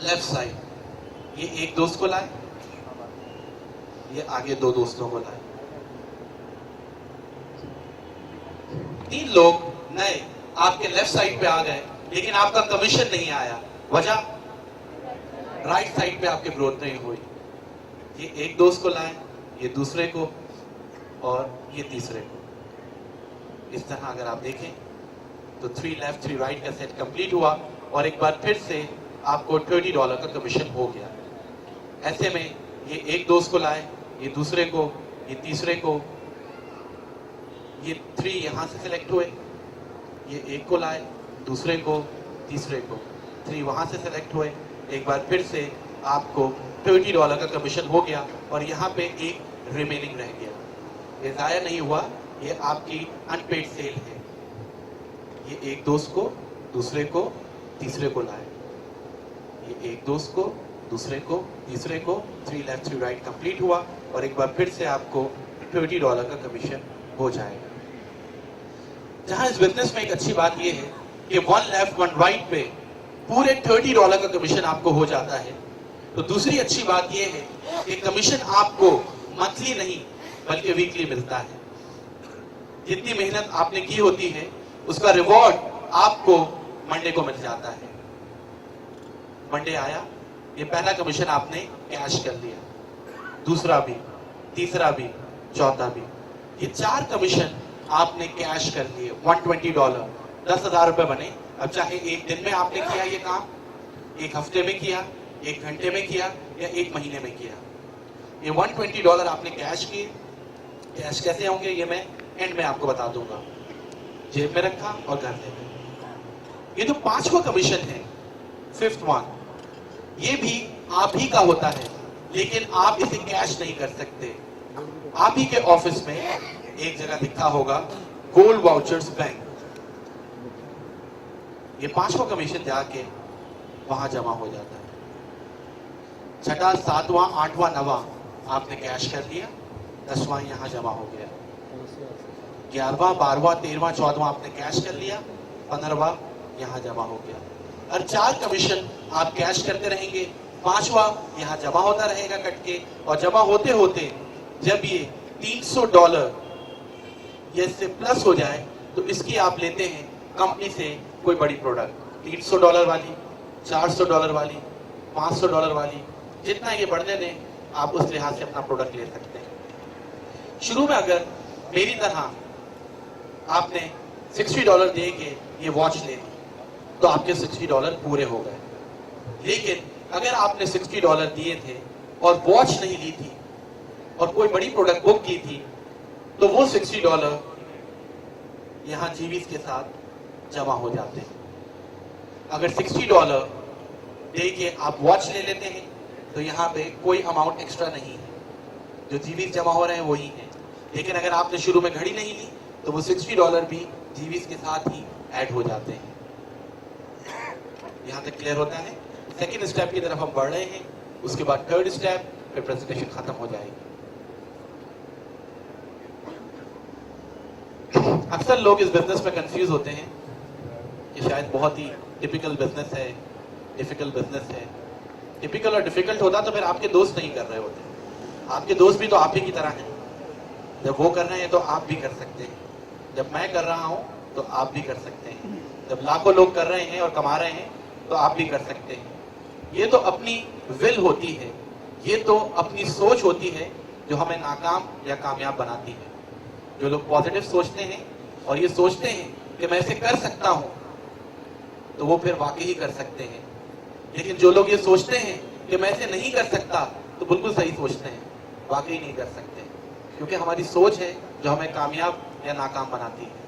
Left side, ये एक दोस्त को लाए, ये आगे दो दोस्तों को लाए, 3 लोग नए आपके लेफ्ट साइड पे आ गए, लेकिन आपका कमीशन नहीं आया। वजह, राइट साइड पे आपकी ग्रोथ नहीं हुई। ये एक दोस्त को लाए, ये दूसरे को, और ये तीसरे को। इस तरह अगर आप देखें तो 3 लेफ्ट 3 राइट का सेट कंप्लीट हुआ और एक बार फिर से आपको $30 का कमीशन हो गया। ऐसे में ये एक दोस्त को लाए, ये दूसरे को, ये तीसरे को, ये 3 यहां से सिलेक्ट हुए, ये एक को लाए, दूसरे को, तीसरे को, 3 वहां से सिलेक्ट हुए। एक बार फिर से आपको $30 का कमीशन हो गया और यहाँ पे एक रिमेनिंग रह गया। ये ज़ाया नहीं हुआ, ये आपकी अनपेड सेल है। ये एक दोस्त को, दूसरे को, तीसरे को लाए, ये एक दोस्त को, दूसरे को, तीसरे को, 3 लेफ्ट 3 राइट कंप्लीट हुआ और एक बार फिर से आपको $30 का कमीशन हो जाएगा। जहां इस बिजनेस में एक अच्छी बात यह है कि 1 लेफ्ट 1 राइट पे पूरे $30 का कमीशन आपको हो जाता है। तो दूसरी अच्छी बात यह है कि कमीशन आपको मंथली नहीं बल्कि वीकली मिलता है। जितनी मेहनत आपने की होती है उसका रिवॉर्ड आपको मंडे को मिल जाता है। मंडे आया, ये पहला कमीशन आपने कैश कर लिया, दूसरा भी, तीसरा भी, चौथा भी, ये 4 कमीशन आपने कैश कर लिए। $120, $10,000 बने। अब चाहे एक दिन में आपने किया ये काम, एक हफ्ते में किया, एक घंटे में किया या एक महीने में किया, ये $120 आपने कैश किए। कैश कैसे होंगे ये मैं एंड में आपको बता दूंगा। जेब में रखा और घर ले गए। ये जो 5वां कमीशन है, 5th वन, ये भी आप ही का होता है, लेकिन आप इसे कैश नहीं कर सकते। आप ही के ऑफिस में एक जगह लिखा होगा गोल्ड वाउचर्स बैंक। ये 5वां कमीशन जाके वहां जमा हो जाता है। 6वां, 7वां, 8वां, 9वां आपने कैश कर लिया, 10वां यहां जमा हो गया, 11वां, 12वां, 13वां, 14वां आपने कैश कर लिया, 15वां यहां जमा हो गया। और 4 कमीशन आप कैश करते रहेंगे, 5वां यहां जमा होता रहेगा कट के, और जमा होते होते जब ये $300 ये इससे प्लस हो जाए तो इसकी आप लेते हैं कंपनी से कोई बड़ी प्रोडक्ट, $300 वाली, $400 वाली, $500 वाली, जितना ये बढ़ने दें आप उस लिहाज से अपना प्रोडक्ट ले सकते हैं। शुरू में अगर मेरी तरह आपने $60 दे के ये वॉच ले ली तो आपके $60 पूरे हो गए। लेकिन अगर आपने $60 दिए थे और वॉच नहीं ली थी और कोई बड़ी प्रोडक्ट बुक की थी तो वो $60 यहां जीवीज के साथ जमा हो जाते हैं। अगर $60 दे के आप वॉच ले लेते हैं तो यहाँ पे कोई अमाउंट एक्स्ट्रा नहीं है, जो जीवीज जमा हो रहे हैं वही है। लेकिन अगर आपने शुरू में घड़ी नहीं ली तो वो $60 भी जीवीज के साथ ही ऐड हो जाते हैं। यहां तक क्लियर होता है? सेकेंड स्टेप की तरफ हम बढ़ रहे हैं, उसके बाद थर्ड स्टेप, फिर प्रेजेंटेशन खत्म हो जाएगी। अक्सर लोग इस बिजनेस में कंफ्यूज होते हैं कि शायद बहुत ही टिपिकल बिजनेस है, डिफिकल्ट बिजनेस है। टिपिकल और डिफिकल्ट होता तो फिर आपके दोस्त नहीं कर रहे होते। आपके दोस्त भी तो आप ही की तरह हैं। जब वो कर रहे हैं तो आप भी कर सकते हैं, जब मैं कर रहा हूं तो आप भी कर सकते हैं, जब लाखों लोग कर रहे हैं और कमा रहे हैं तो आप भी कर सकते हैं। ये तो अपनी विल होती है, ये तो अपनी सोच होती है जो हमें नाकाम या कामयाब बनाती है। जो लोग पॉजिटिव सोचते हैं और ये सोचते हैं कि मैं इसे कर सकता हूं तो वो फिर वाकई ही कर सकते हैं। लेकिन जो लोग ये सोचते हैं कि मैं इसे नहीं कर सकता तो बिल्कुल सही सोचते हैं, वाकई नहीं कर सकते, क्योंकि हमारी सोच है जो हमें कामयाब या नाकाम बनाती है।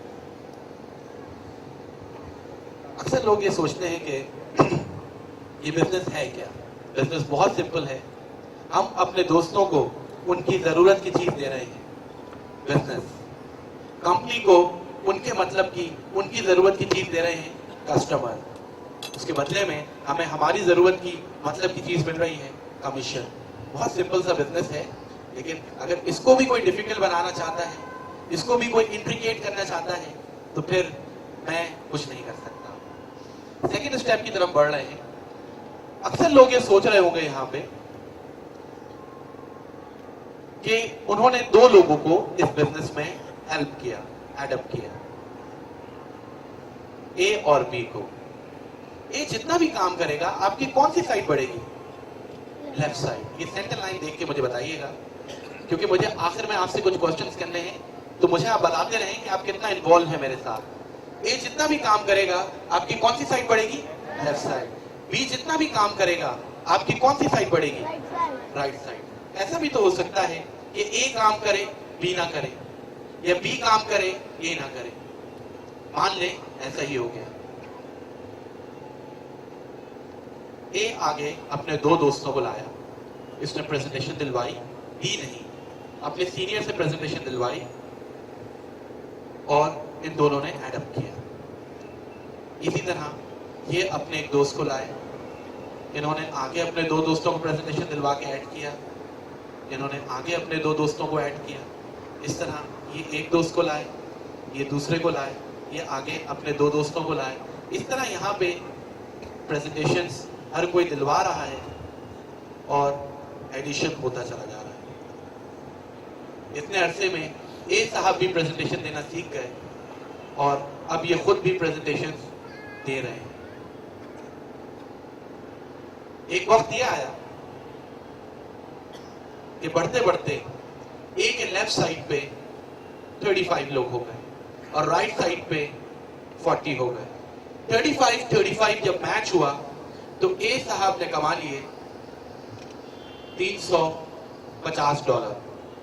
अक्सर लोग ये सोचते हैं कि ये बिजनेस है क्या? बिजनेस बहुत सिंपल है। हम अपने दोस्तों को उनकी जरूरत की चीज दे रहे हैं। बिजनेस कंपनी को उनके मतलब की, उनकी जरूरत की चीज दे रहे हैं कस्टमर। उसके बदले में हमें हमारी जरूरत की, मतलब की चीज मिल रही है कमीशन। बहुत सिंपल सा बिजनेस है, लेकिन अगर इसको भी कोई डिफिकल्ट बनाना चाहता है, इसको भी कोई इंट्रिकेट करना चाहता है तो फिर मैं कुछ नहीं कर सकता। सेकेंड स्टेप की तरफ बढ़ रहे हैं। अक्सर लोग ये सोच रहे होंगे यहां पे कि उन्होंने दो लोगों को इस बिजनेस में हेल्प किया, एडप्ट किया, ए और बी को। ए जितना भी काम करेगा आपकी कौन सी साइड बढ़ेगी? Left side. ये सेंटर लाइन देख के मुझे बताइएगा, क्योंकि मुझे आखिर में आपसे कुछ क्वेश्चंस करने हैं, तो मुझे आप बताते रहें कि आप कितना इन्वॉल्व है मेरे साथ। ए जितना भी काम करेगा आपकी कौन सी साइड बढ़ेगी? Left side. बी जितना भी काम करेगा आपकी कौन सी साइड बढ़ेगी? Right side. ऐसा भी तो हो सकता है कि ए काम करे बी ना करे, या बी काम करे ए ना करे। मान ले ऐसा ही हो गया। ए आगे अपने दो दोस्तों को लाया, इसने प्रेजेंटेशन दिलवाई, बी नहीं, अपने सीनियर से प्रेजेंटेशन दिलवाई और इन दोनों ने एडप्ट किया। इसी तरह ये अपने एक दोस्त को लाए, इन्होंने आगे अपने दो दोस्तों को प्रेजेंटेशन दिलवा के ऐड किया, इन्होंने आगे अपने दो दोस्तों को ऐड किया। इस तरह ये एक दोस्त को लाए, ये दूसरे को लाए, ये आगे अपने दो दोस्तों को लाए। इस तरह यहाँ पे प्रेजेंटेशंस हर कोई दिलवा रहा है और एडिशन होता चला जा रहा है। इतने अरसे में ए साहब भी प्रेजेंटेशन देना सीख गए और अब ये खुद भी प्रेजेंटेशन दे रहे हैं। एक वक्त ये आया कि बढ़ते बढ़ते ए के लेफ्ट साइड पे 35 लोग हो गए और राइट साइड पे 40 हो गए। 35 जब मैच हुआ तो ए साहब ने कमा लिए $350।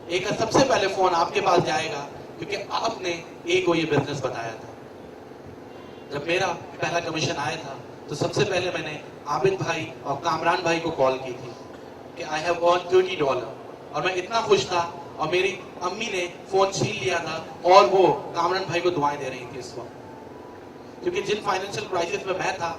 ए का सबसे पहले फोन आपके पास जाएगा क्योंकि आपने ए को ये बिजनेस बताया था। जब मेरा पहला कमीशन आया था तो सबसे पहले मैंने आबिद भाई और कामरान भाई को कॉल की थी कि आई हैव अर्न $30, और मैं इतना खुश था और मेरी अम्मी ने फोन छीन लिया था और वो कामरान भाई को दुआएं दे रही थी इस वक्त, क्योंकि जिन फाइनेंशियल क्राइसिस में मैं था